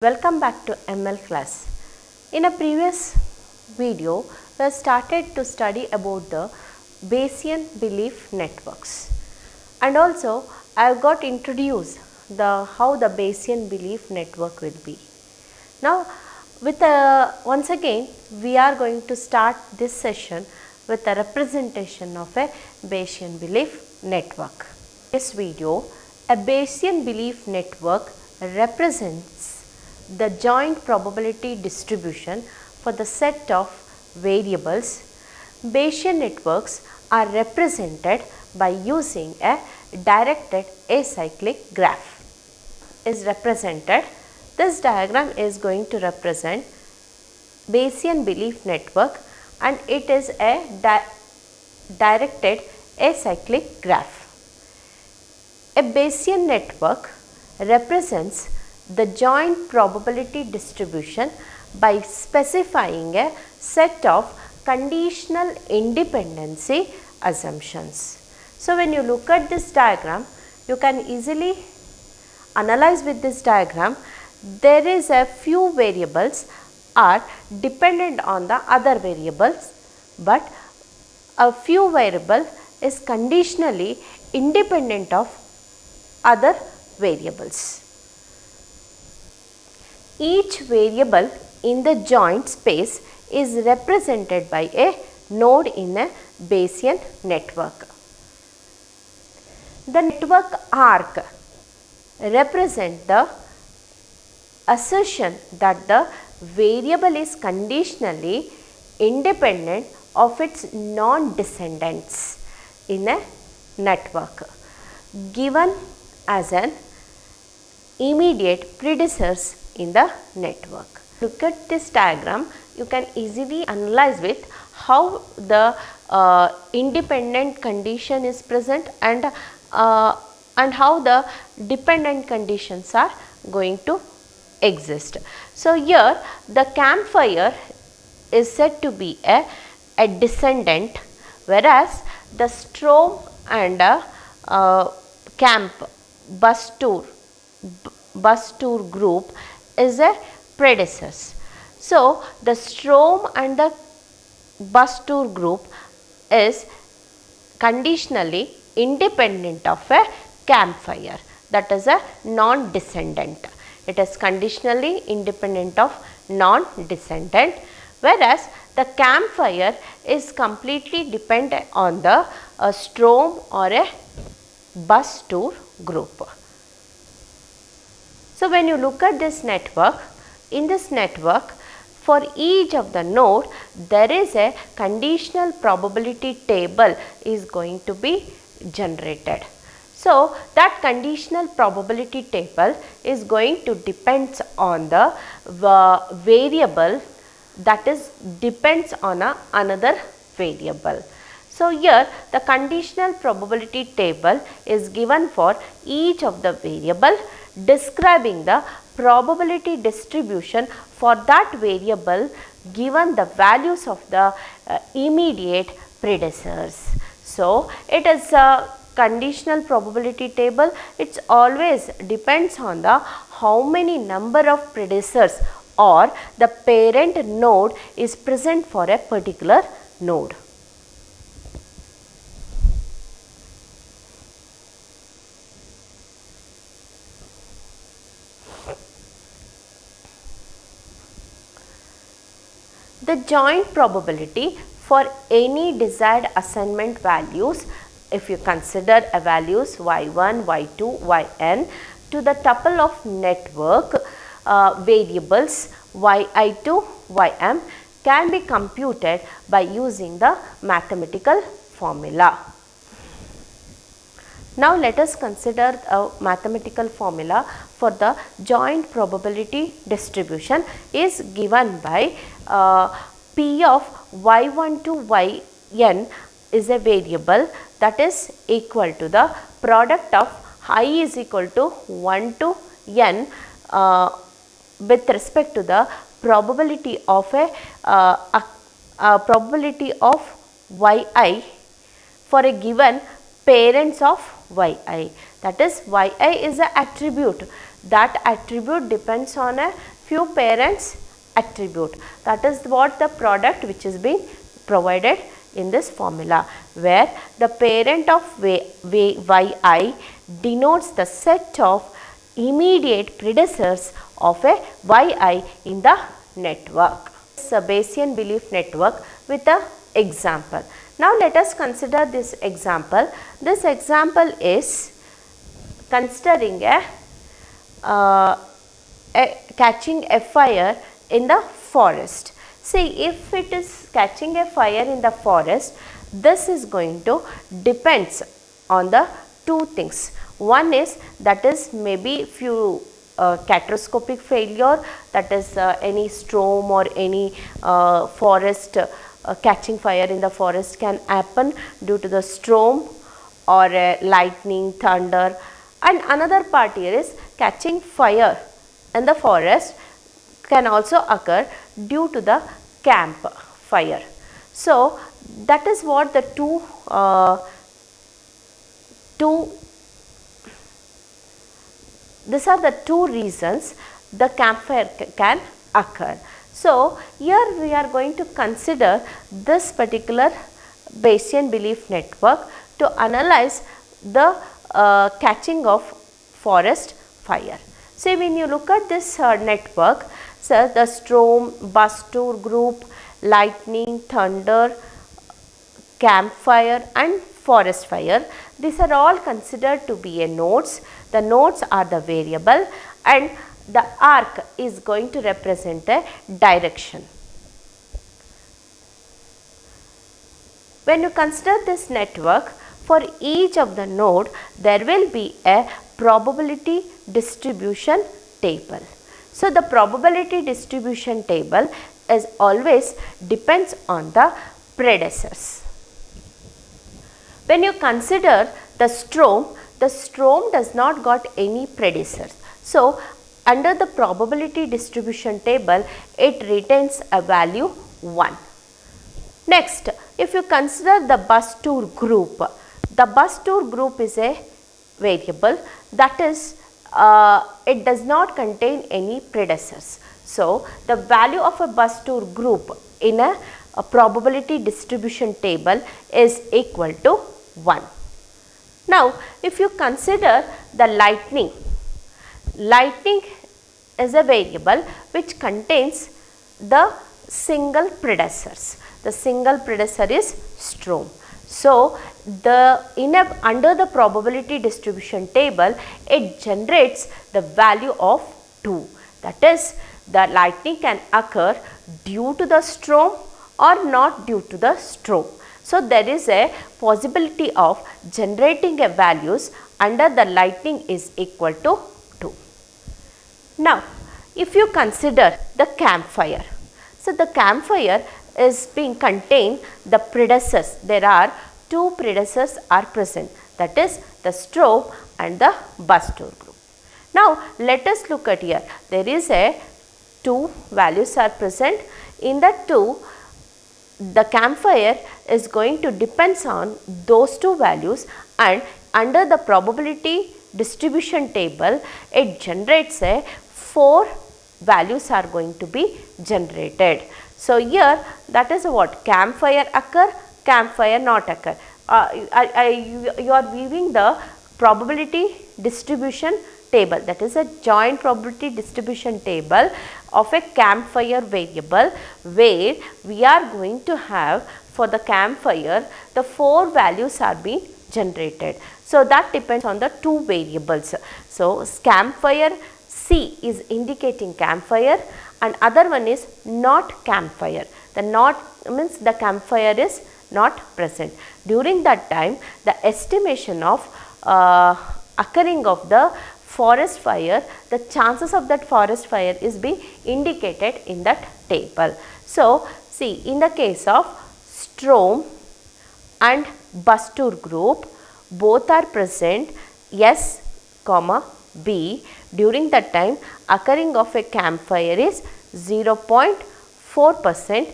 Welcome back to ML class. In a previous video, we started to study about the Bayesian belief networks, and also I have got introduced how the Bayesian belief network will be. Now, once again we are going to start this session with a representation of a Bayesian belief network. In this video, a Bayesian belief network represents the joint probability distribution for the set of variables. Bayesian networks are represented by using a directed acyclic graph. This diagram is going to represent Bayesian belief network, and it is a directed acyclic graph. A Bayesian network represents the joint probability distribution by specifying a set of conditional independency assumptions. So, when you look at this diagram, you can easily analyze with this diagram. There is a few variables are dependent on the other variables, but a few variable is conditionally independent of other variables. Each variable in the joint space is represented by a node in a Bayesian network. The network arc represents the assertion that the variable is conditionally independent of its non-descendants in a network, given as an immediate predecessors in the network. Look at this diagram, you can easily analyze with how the independent condition is present and how the dependent conditions are going to exist. So, here the campfire is said to be a descendant, whereas the storm and camp bus tour group is a predecessor. So, the storm and the bus tour group is conditionally independent of a campfire, that is a non-descendant. It is conditionally independent of non-descendant, whereas the campfire is completely dependent on the storm or a bus tour group. So, when you look at this network, in this network for each of the node there is a conditional probability table is going to be generated. So, that conditional probability table is going to depends on the variable that is depends on another variable. So, here the conditional probability table is given for each of the variable, describing the probability distribution for that variable given the values of the immediate predecessors. So, it is a conditional probability table, it always depends on the how many number of predecessors or the parent node is present for a particular node. The joint probability for any desired assignment values, if you consider a values y1, y2, yn to the tuple of network variables yi2, ym can be computed by using the mathematical formula. Now, let us consider a mathematical formula for the joint probability distribution is given by P of y1 to yn is a variable that is equal to the product of I is equal to 1 to n with respect to the probability of probability of yi for a given parents of yi, that is yi is an attribute that attribute depends on a few parents attribute. That is what the product which is being provided in this formula, where the parent of yi denotes the set of immediate predecessors of a yi in the network. It's a Bayesian belief network with a example. Now let us consider this example. This example is considering catching a fire in the forest. See, if it is catching a fire in the forest, this is going to depends on the two things. One is that is maybe few catastrophic failure, that is any storm or any forest catching fire in the forest can happen due to the storm or lightning, thunder. And another part here is catching fire in the forest can also occur due to the camp fire. So that is what the these are the two reasons the campfire can occur. So here we are going to consider this particular Bayesian belief network to analyze the catching of forest fire. So when you look at this network, so the storm, bus tour group, lightning, thunder, campfire and forest fire, these are all considered to be a nodes. The nodes are the variable and the arc is going to represent a direction. When you consider this network, for each of the node there will be a probability distribution table. So the probability distribution table is always depends on the predecessors. When you consider the storm does not got any predecessors. So under the probability distribution table, it retains a value 1. Next, if you consider the bus tour group, the bus tour group is a variable, that is it does not contain any predecessors. So the value of a bus tour group in a probability distribution table is equal to 1. Now if you consider the lightning is a variable which contains the single predecessors. The single predecessor is storm. So under the probability distribution table, it generates the value of 2. That is, the lightning can occur due to the storm or not due to the storm. So there is a possibility of generating a values under the lightning is equal to 2. Now if you consider the campfire, so the campfire is being contained the predecessors. There are two predecessors are present, that is the storm and the bus tour group. Now let us look at here, there is a 2 values are present. In the 2, the campfire is going to depends on those 2 values, and under the probability distribution table it generates a 4 values are going to be generated. So here that is what campfire occur, campfire not occur. You are viewing the probability distribution table, that is a joint probability distribution table of a campfire variable, where we are going to have for the campfire the 4 values are being generated. So that depends on the 2 variables. So campfire C is indicating campfire and other one is not campfire. The not means the campfire is not present. During that time, the estimation of occurring of the forest fire, the chances of that forest fire is being indicated in that table. So see, in the case of storm and bus tour group, both are present S, B. During that time, occurring of a campfire is 0.4%,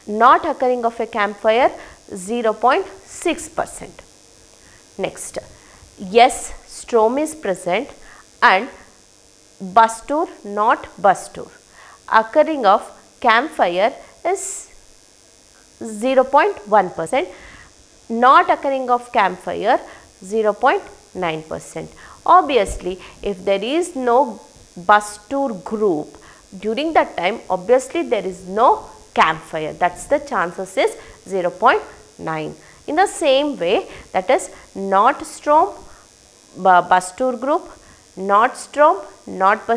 not occurring of a campfire 0.6%. Next, yes, storm is present and bus tour, not bus tour. Occurring of campfire is 0.1%, not occurring of campfire 0.9%. Obviously, if there is no bus tour group during that time, obviously there is no campfire, that is the chances is 0.9. In the same way, that is not storm, bus tour group, not storm, not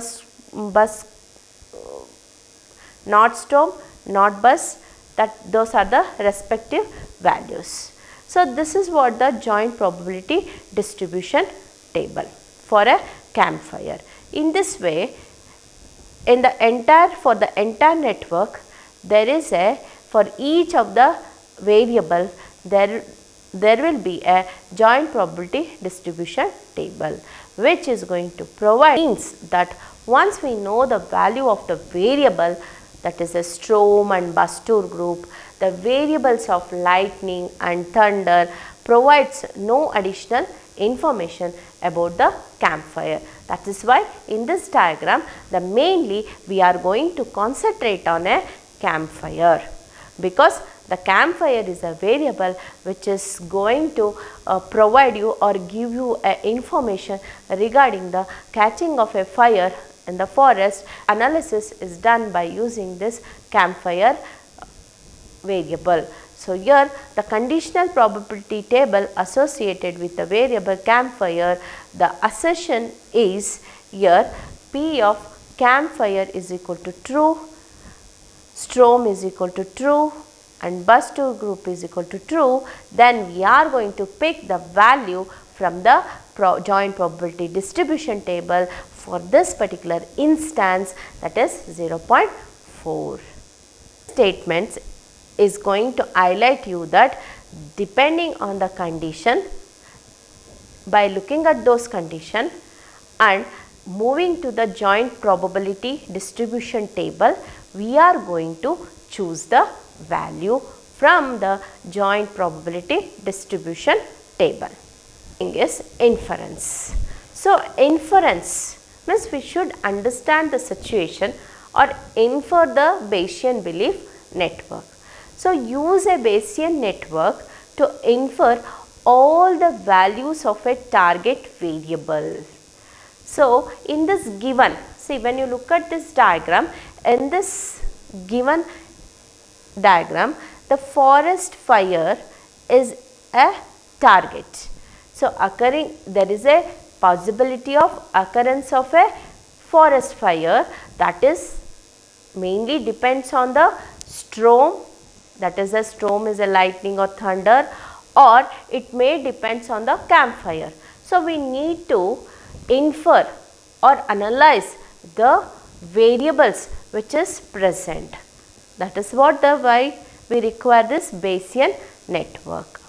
not storm, not bus, that those are the respective values. So, this is what the joint probability distribution table for a campfire. In this way, for the entire network, there is a, for each of the variable, there will be a joint probability distribution table, which is going to provide, means that once we know the value of the variable, that is a storm and bus tour group, the variables of lightning and thunder provides no additional information about the campfire. That is why in this diagram, mainly we are going to concentrate on a campfire, because the campfire is a variable which is going to provide you or give you information regarding the catching of a fire in the forest. Analysis is done by using this campfire variable. So, here the conditional probability table associated with the variable campfire, the assertion is here P of campfire is equal to true, storm is equal to true and bus tour group is equal to true. Then we are going to pick the value from the joint probability distribution table for this particular instance, that is 0.4. Statements is going to highlight you that depending on the condition, by looking at those conditions and moving to the joint probability distribution table, we are going to choose the value from the joint probability distribution table. Is inference. So, inference means we should understand the situation or infer the Bayesian belief network. So, use a Bayesian network to infer all the values of a target variable. So, in this given, see when you look at this diagram, in this given diagram, the forest fire is a target. So, there is a possibility of occurrence of a forest fire, that is mainly depends on the storm, that is a storm is a lightning or thunder, or it may depends on the campfire. So, we need to infer or analyze the variables which is present. That is what why we require this Bayesian network.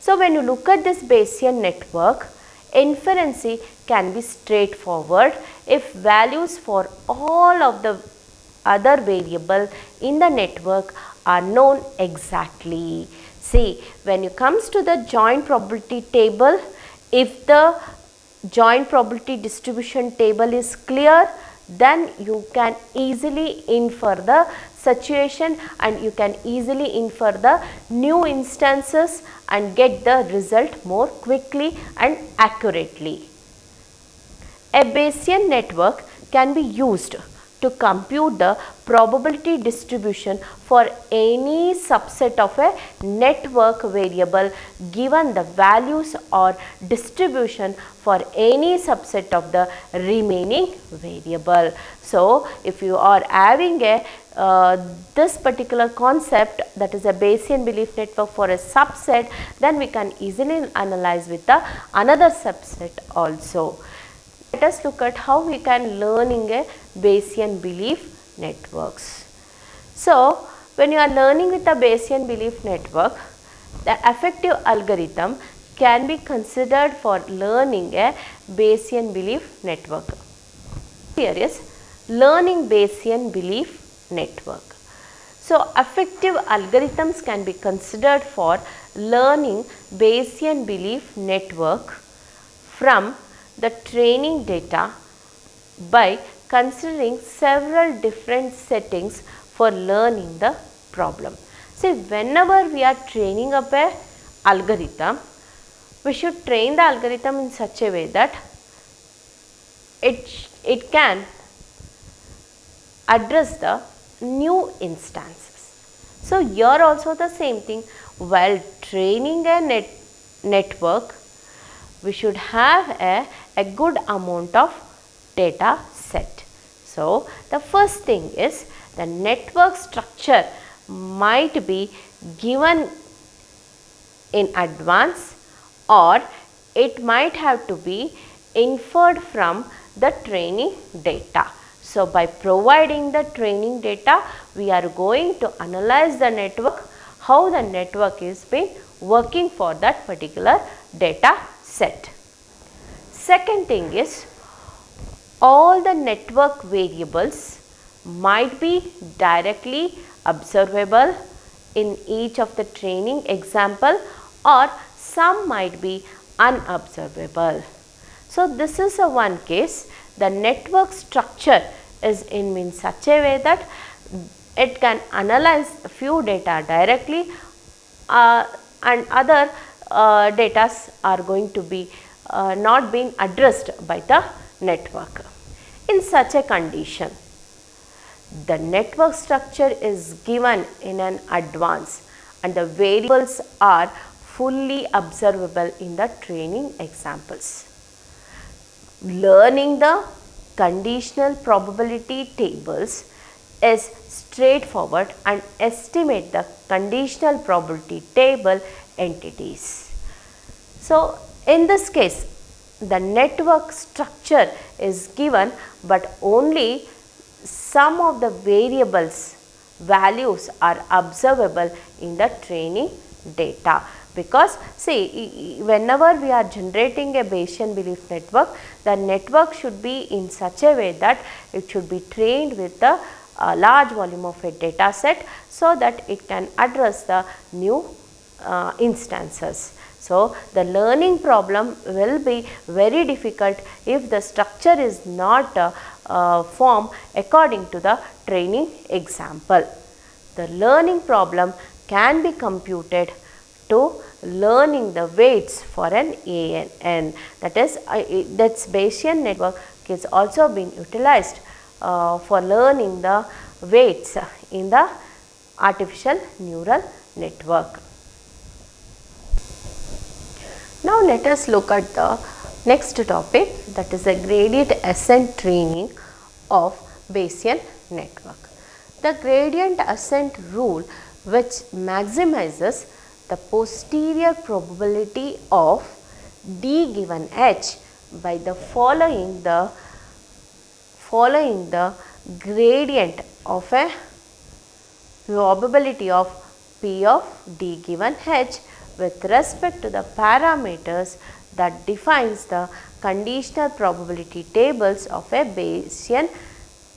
So, when you look at this Bayesian network, inference can be straightforward if values for all of the other variable in the network are known exactly. See, when it comes to the joint probability table, if the joint probability distribution table is clear, then you can easily infer the situation and you can easily infer the new instances and get the result more quickly and accurately. A Bayesian network can be used to compute the probability distribution for any subset of a network variable given the values or distribution for any subset of the remaining variable. So, if you are having a this particular concept, that is a Bayesian belief network for a subset, then we can easily analyze with the another subset also. Let us look at how we can learn in a Bayesian belief networks. So, when you are learning with a Bayesian belief network, the effective algorithm can be considered for learning a Bayesian belief network. Here is learning Bayesian belief network. So, effective algorithms can be considered for learning Bayesian belief network from the training data by considering several different settings for learning the problem. See, whenever we are training up a algorithm, we should train the algorithm in such a way that it can address the new instances. So, here also the same thing, while training a network, we should have a good amount of data set. So, the first thing is the network structure might be given in advance, or it might have to be inferred from the training data. So, by providing the training data, we are going to analyze the network, how the network is been working for that particular data set. Second thing is, all the network variables might be directly observable in each of the training example, or some might be unobservable. So, this is a one case. The network structure is in such a way that it can analyze few data directly, and other data are going to be not being addressed by the network. In such a condition, the network structure is given in an advance and the variables are fully observable in the training examples. Learning the conditional probability tables is straightforward and estimate the conditional probability table entities. So, in this case, the network structure is given, but only some of the variables values are observable in the training data. Because see, whenever we are generating a Bayesian belief network, the network should be in such a way that it should be trained with a large volume of a data set, so that it can address the new instances. So, the learning problem will be very difficult if the structure is not formed according to the training example. The learning problem can be computed to learning the weights for an ANN, that is that's Bayesian network is also being utilized for learning the weights in the artificial neural network. Now, let us look at the next topic, that is the gradient ascent training of Bayesian network. The gradient ascent rule, which maximizes the posterior probability of D given H by the following the gradient of a probability of P of D given H with respect to the parameters that defines the conditional probability tables of a Bayesian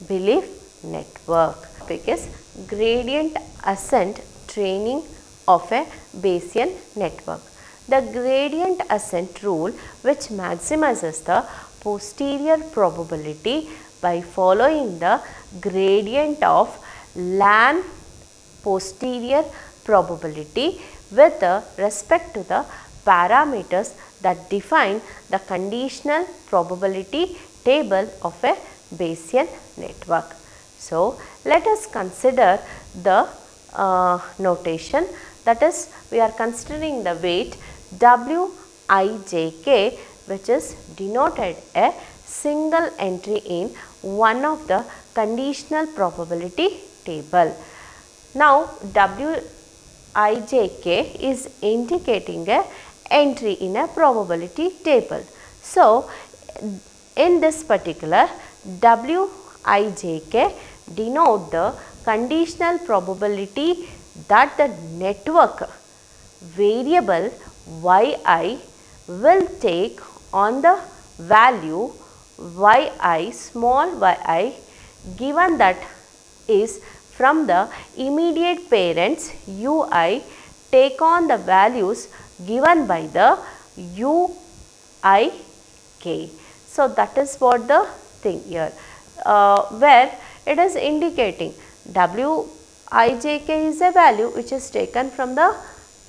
belief network. Because gradient ascent training of a Bayesian network. The gradient ascent rule, which maximizes the posterior probability by following the gradient of ln posterior probability with respect to the parameters that define the conditional probability table of a Bayesian network. So, let us consider the notation, that is we are considering the weight Wij, which is denoted a single entry in one of the conditional probability table. Now, Wij is indicating a entry in a probability table. So, in this particular Wij denote the conditional probability that the network variable yi will take on the value yi small yi given that is from the immediate parents ui take on the values given by the uik. So that is what the thing here, where it is indicating Wij is a value which is taken from the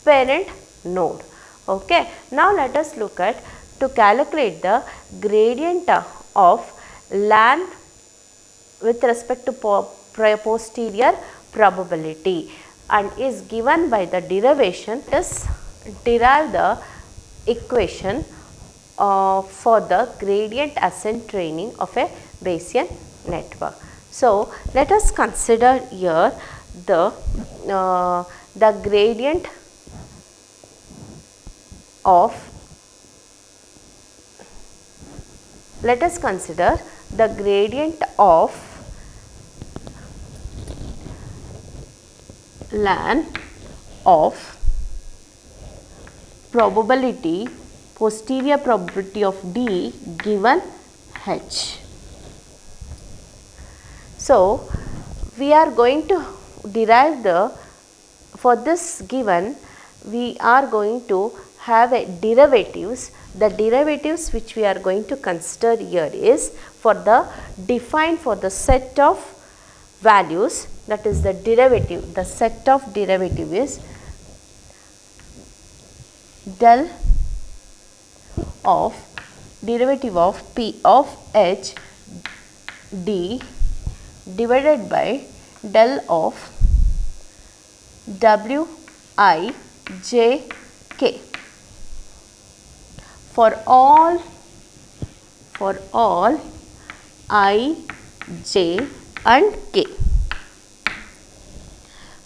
parent node. Okay. Now let us look at to calculate the gradient of LAN with respect to posterior probability, and is given by the derivation. Just derive the equation for the gradient ascent training of a Bayesian network. So let us consider here the gradient of, let us consider the gradient of LAN of probability, posterior probability of D given H. So we are going to derive the, for this given we are going to have a derivatives. The derivatives which we are going to consider here is for the defined for the set of values, that is the derivative, the set of derivative is del of derivative of P of H D divided by del of W I J K for all I, J and K,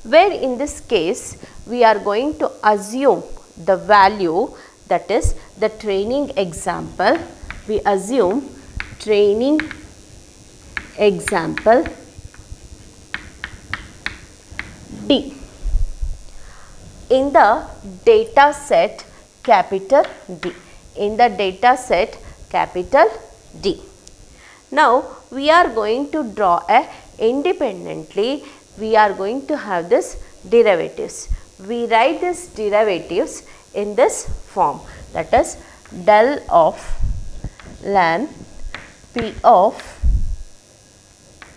where in this case we are going to assume the value, that is the training example. We assume training example D in the data set capital D, in the data set capital D. Now we are going to draw a independently, we are going to have this derivatives. We write this derivatives in this form, that is del of LAN P of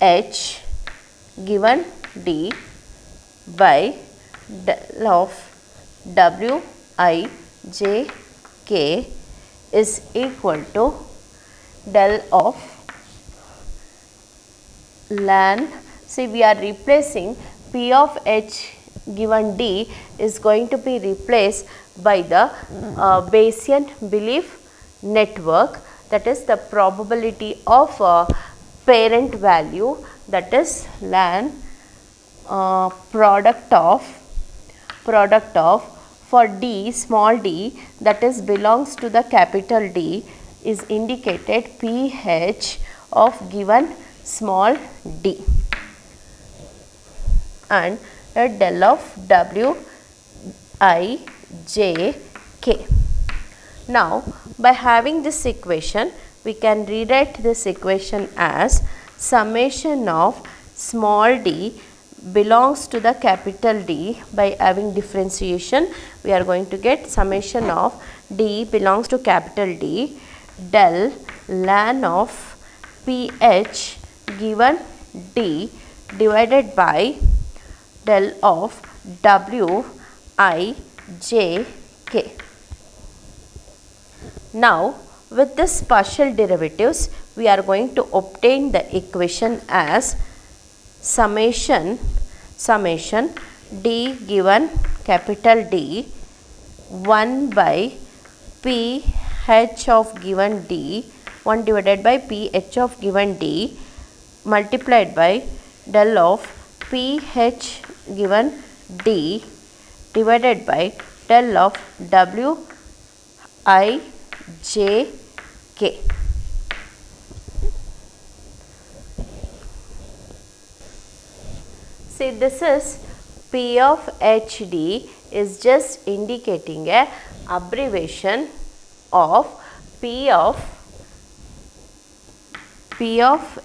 H given D by del of W I J K is equal to del of LAN. See, we are replacing P of H given D is going to be replaced by the Bayesian belief network, that is the probability of parent value, that is LAN product of for D, small d, that is belongs to the capital D, is indicated PH of given small d, and del of W I J K. Now by having this equation, we can rewrite this equation as summation of small d belongs to the capital D. By having differentiation, we are going to get summation of D belongs to capital D del LAN of PH given D divided by del of W I J K. Now with this partial derivatives, we are going to obtain the equation as summation D given capital D 1 by P H of given D, 1 divided by P H of given D multiplied by del of P H given D divided by del of W I J K. See, this is P of HD is just indicating a abbreviation of P of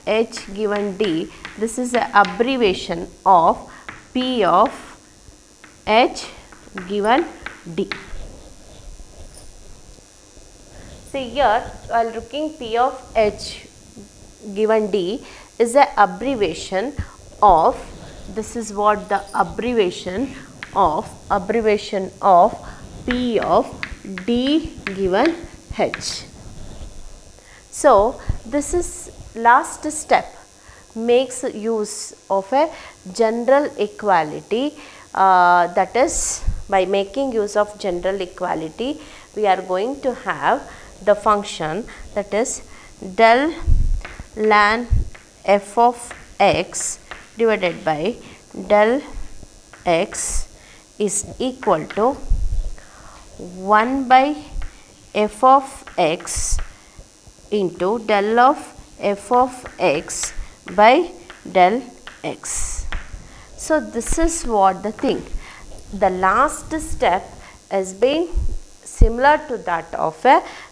H given D. This is an abbreviation of P of H given D. See here, while looking P of H given D is a abbreviation of, this is what the abbreviation of P of D given H. So this is last step, makes use of a general equality, that is, by making use of general equality we are going to have the function that is del ln f of x divided by del x is equal to 1 by f of x into del of f of x by del x. So this is what the thing. The last step has been similar to that of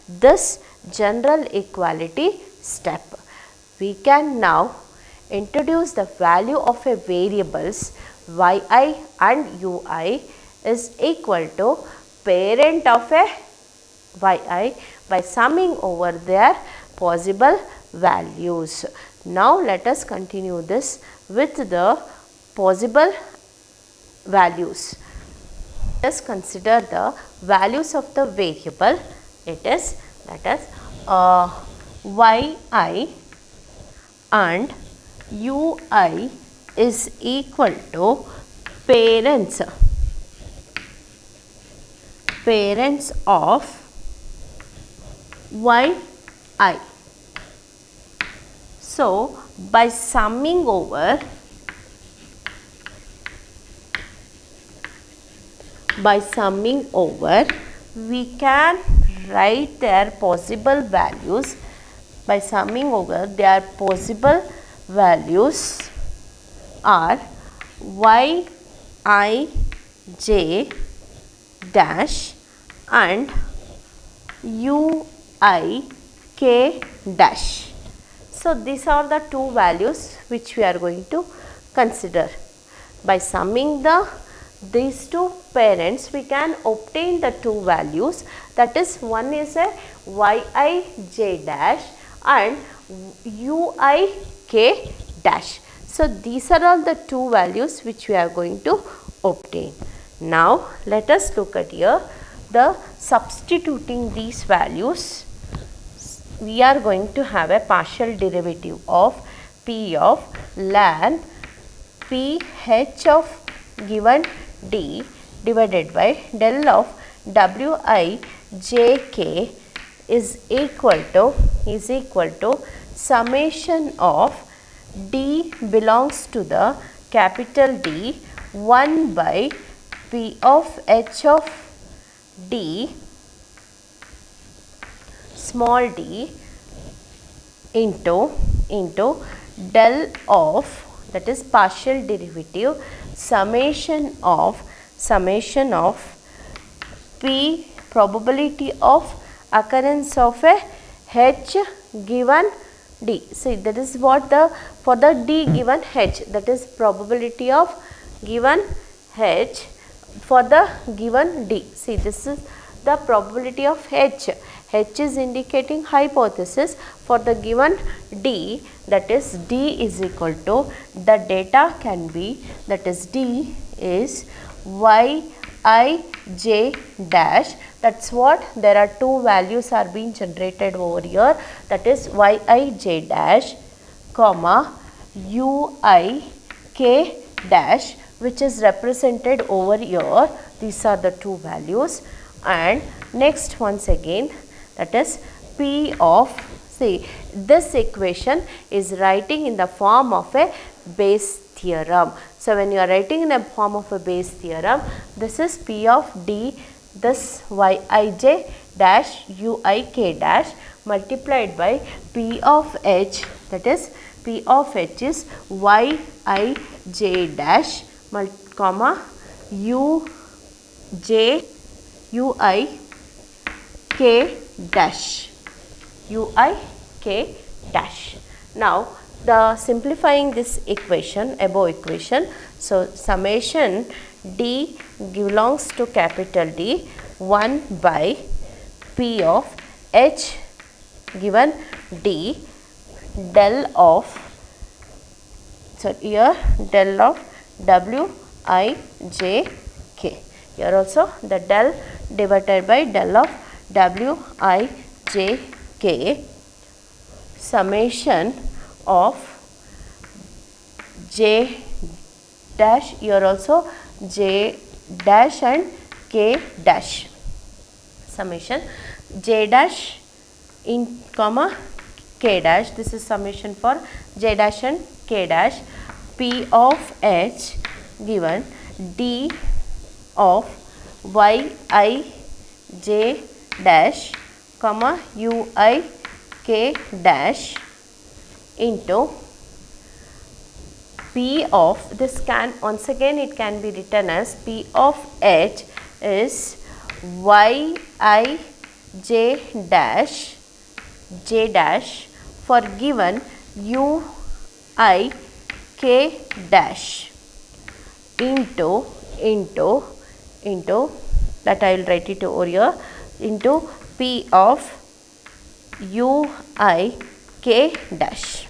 this general equality step. We can now introduce the value of a variables yi and ui is equal to parent of a yi by summing over their possible values. Now let us continue this with the possible values. Let us consider the values of the variable. It is, that is yi and ui is equal to parents of yi. So by summing over we can write their possible values. By summing over their possible values are yi j dash and ui k dash. So these are the two values which we are going to consider. By summing these two parents we can obtain the two values, that is, one is a yi j dash and ui k dash. So these are all the two values which we are going to obtain. Now let us look at here the substituting these values. We are going to have a partial derivative of p of ln p h of given d divided by del of wi j k is equal to summation of d belongs to the capital D 1 by p of h of d small d into del of, that is partial derivative, summation of p probability of occurrence of a h given d. See, that is what for the d given h, that is probability of given h for the given d. See, this is the probability of h. H is indicating hypothesis for the given d, that is d is equal to, the data can be, that is d is yi j dash. That's what, there are two values are being generated over here, that is yi j dash comma ui k dash, which is represented over here. These are the two values. And next, once again, that is p of, see, this equation is writing in the form of a Bayes theorem. So when you are writing in the form of a Bayes theorem, this is p of d, this yi j dash ui k dash multiplied by p of h, that is p of h is yi j dash comma ui k dash, ui k dash. Now the simplifying this equation, above equation, so summation d belongs to capital D 1 by p of H given D, del of, so here del of W I J K. Here also the del divided by del of W I J K, summation of J dash, here also J dash and K dash, summation J dash in comma K dash, this is summation for J dash and K dash, P of H given D of Y I J dash comma U I K dash into P of, this can once again it can be written as P of H is Y I J dash for given U I K dash into that I will write it over here, into P of U I K dash.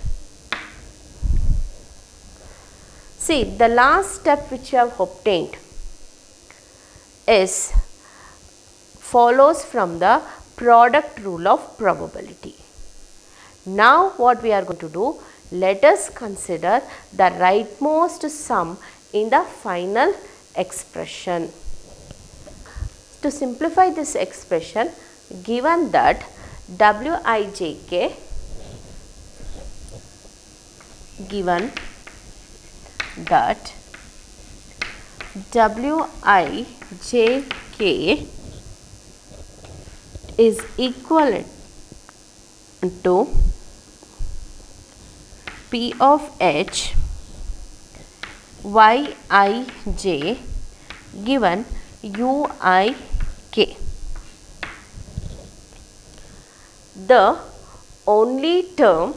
See, the last step which you have obtained is follows from the product rule of probability. Now what we are going to do, let us consider the rightmost sum in the final expression. To simplify this expression, given that Wij, given that Wij is equivalent to P of H Yij given Uik. The only term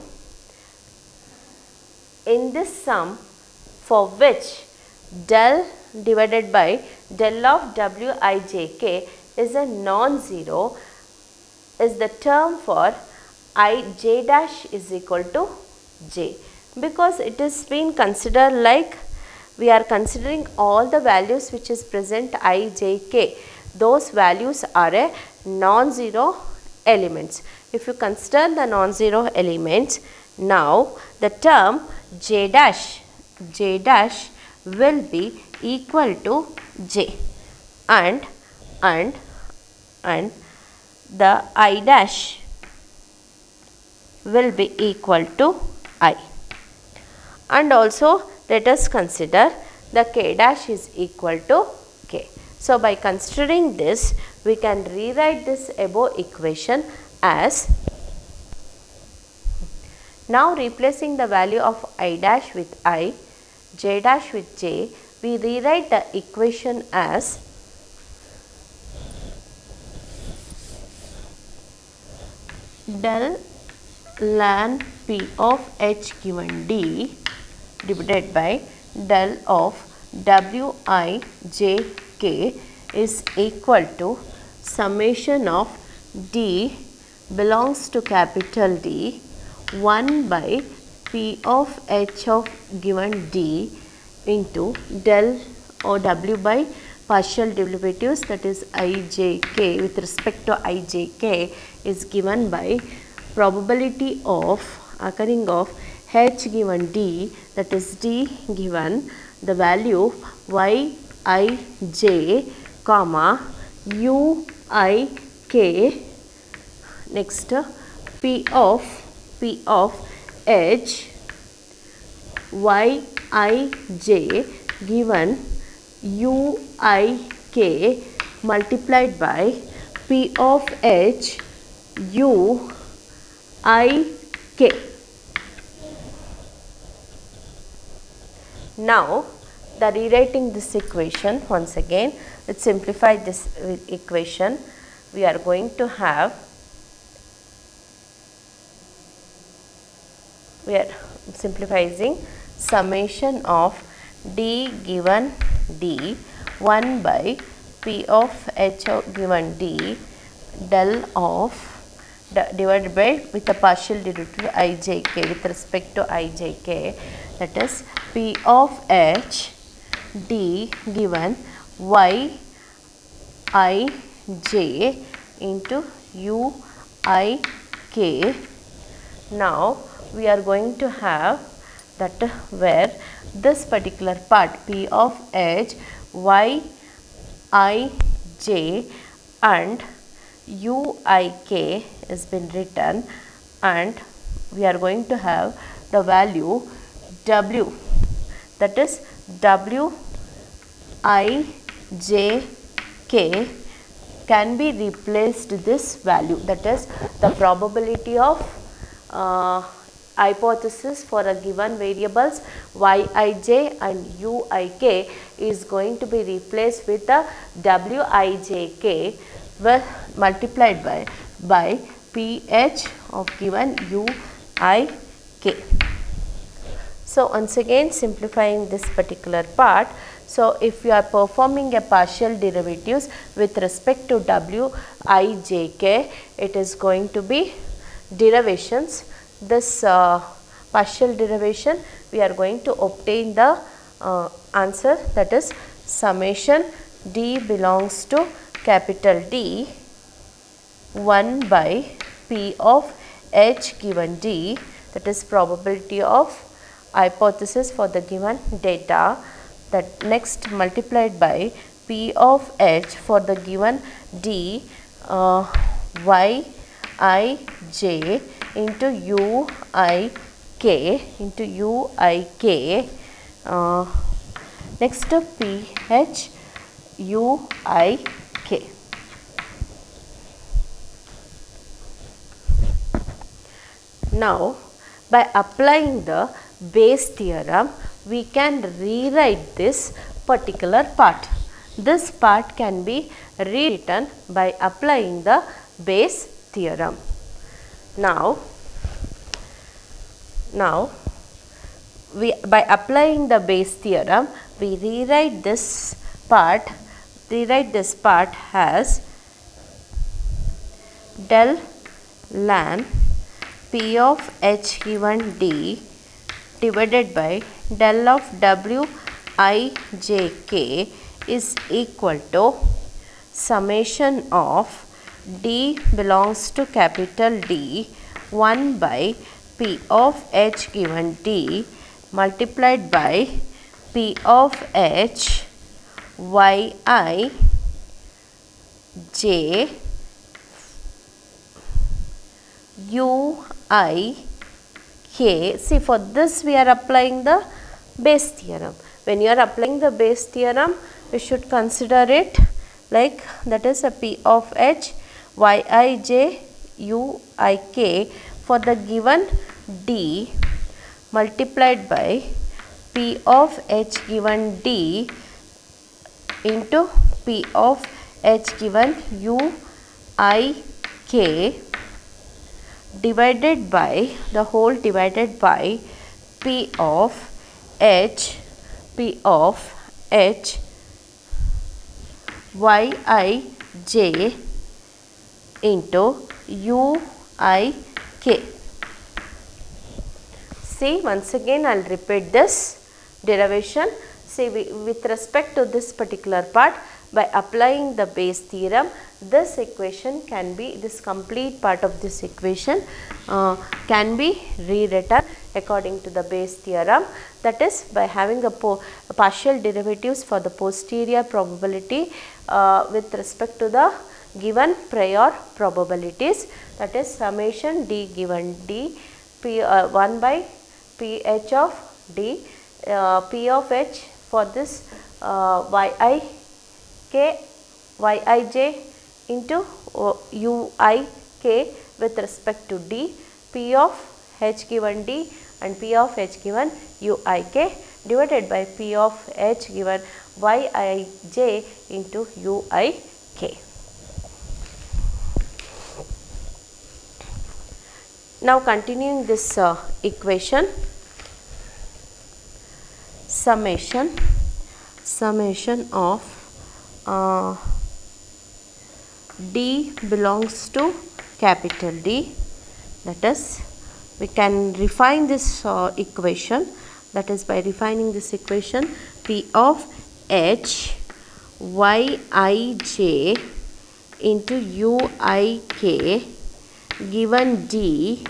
in this sum for which del divided by del of Wij is a non-zero is the term for Ij dash is equal to j, because it is been considered like we are considering all the values which is present I, j, k. Those values are a non-zero elements. If you consider the non-zero elements, now the term j dash will be equal to j, and the I dash will be equal to I, and also let us consider the k dash is equal to k. So by considering this, we can rewrite this above equation as, now replacing the value of I dash with I, j dash with j, we rewrite the equation as del ln P of H given D divided by del of Wij is equal to summation of D belongs to capital D 1 by P of H of given D into del or W by partial derivatives, that is Ijk with respect to Ijk is given by probability of occurring of H given D, that is D given the value Yij comma Uik, next P of H Yij given Uik multiplied by P of H Uik. Now the rewriting this equation once again, let's simplify this equation. We are going to have, we are simplifying summation of D given D 1 by P of H given D del of divided by with a partial derivative ijk with respect to ijk, that is p of h d given y I j into u I k. Now we are going to have that where this particular part p of h y I j and u I k has been written, and we are going to have the value w, that is w I j k can be replaced this value, that is the probability of hypothesis for a given variables yij and uik is going to be replaced with the wijk multiplied by ph of given uik. So once again simplifying this particular part, so if you are performing a partial derivatives with respect to wijk, it is going to be derivations. This partial derivation we are going to obtain the answer, that is summation d belongs to capital D 1 by p of h given d, that is probability of hypothesis for the given data, that next multiplied by p of h for the given d y I j into u I k next p h u I k. Now by applying the Bayes theorem, we can rewrite this particular part. This part can be rewritten by applying the Bayes theorem. Now by applying the Bayes theorem, we rewrite this part as del ln p of h given d divided by del of w I j k is equal to summation of d belongs to capital D 1 by p of h given d multiplied by p of h y I j u I k. See, for this we are applying the Bayes theorem. When you are applying the Bayes theorem, you should consider it like that is a p of h y I j u I k for the given d multiplied by p of h given d into p of h given u I k divided by the whole divided by p of h y I j into u I k. See, once again I will repeat this derivation. See, with respect to this particular part, by applying the Bayes theorem, this equation can be, this complete part of this equation can be rewritten according to the Bayes theorem, that is by having a partial derivatives for the posterior probability with respect to the given prior probabilities, that is summation d given d p 1 by p h of d p of h for this y I k y I j into u I k with respect to d p of h given d and p of h given u I k divided by p of h given y I j into u I k. Now continuing this equation, summation of d belongs to capital D. That is, we can refine this equation. That is, by refining this equation, P of H Yij into Uik given D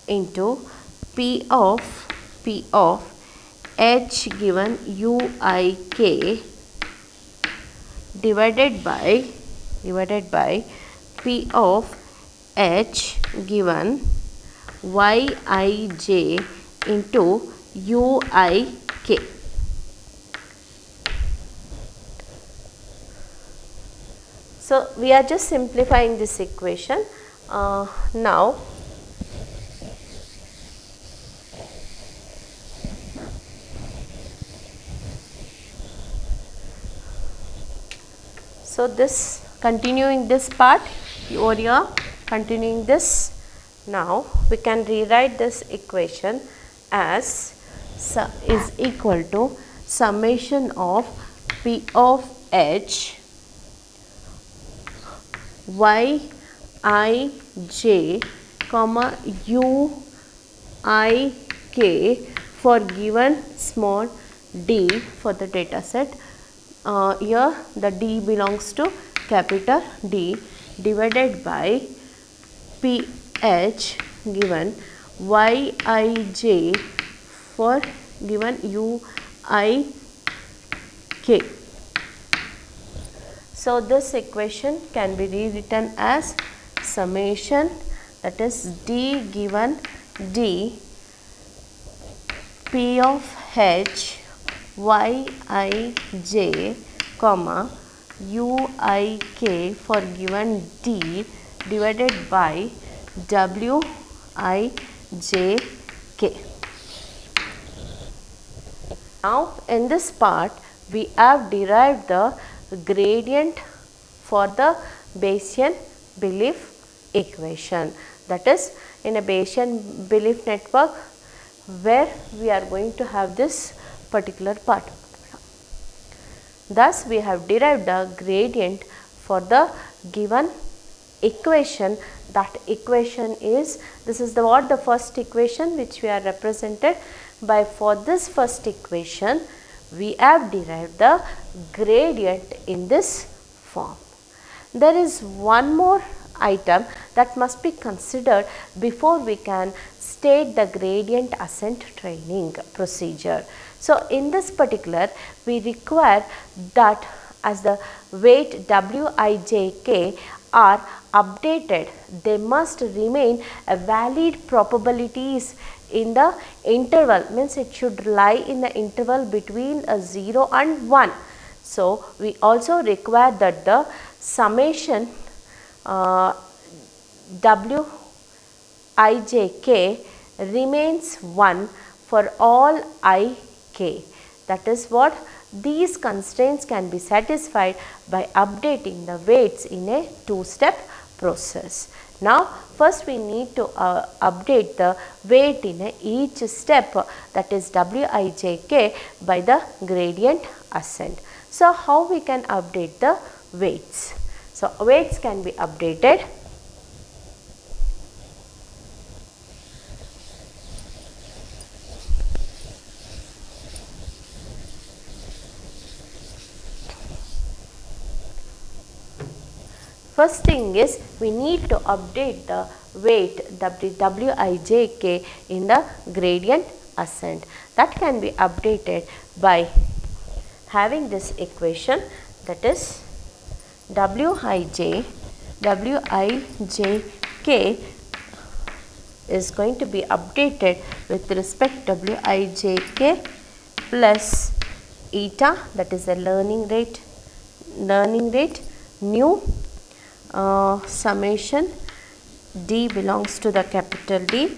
into P of H given Uik divided by P of H given Yij into Uik. So we are just simplifying this equation. Now so this, continuing this part over here, continuing this, now we can rewrite this equation as is equal to summation of P of H Yij comma Uik for given small d for the data set. Here the D belongs to capital D divided by PH given Yij for given Uik. So this equation can be rewritten as summation, that is D given D P of H Yij comma Uik for given D divided by Wij. Now in this part we have derived the gradient for the Bayesian belief equation. That is, in a Bayesian belief network where we are going to have this particular part. Thus we have derived the gradient for the given equation. That equation is, this is what the first equation which we are represented by. For this first equation we have derived the gradient in this form. There is one more item that must be considered before we can state the gradient ascent training procedure. So in this particular, we require that as the weight Wij are updated, they must remain a valid probabilities in the interval, means it should lie in the interval between 0 and 1. So we also require that the summation Wij remains 1 for all ik. That is what these constraints can be satisfied by updating the weights in a two-step process. Now first we need to update the weight in each step, that is Wij by the gradient ascent. So how we can update the weights? So weights can be updated First thing is, we need to update the weight Wij in the gradient ascent. That can be updated by having this equation, that is Wij is going to be updated with respect to Wij plus eta, that is the learning rate nu summation D belongs to the capital D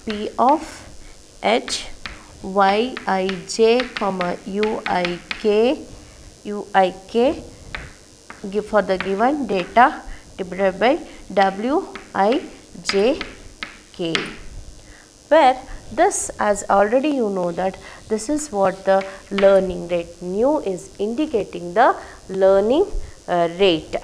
P of H Yij comma Uik for the given data divided by Wij, where this, as already you know that this is what the learning rate, nu is indicating the learning rate.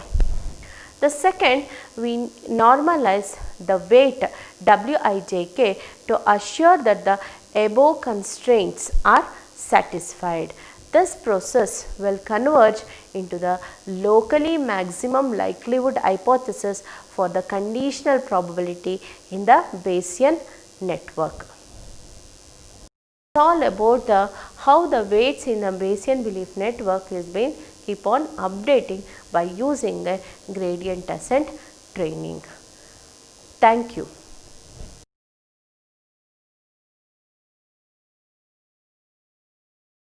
The second, we normalize the weight Wij to assure that the above constraints are satisfied. This process will converge into the locally maximum likelihood hypothesis for the conditional probability in the Bayesian network. It's all about how the weights in the Bayesian belief network is being keep on updating by using a gradient descent training. Thank you.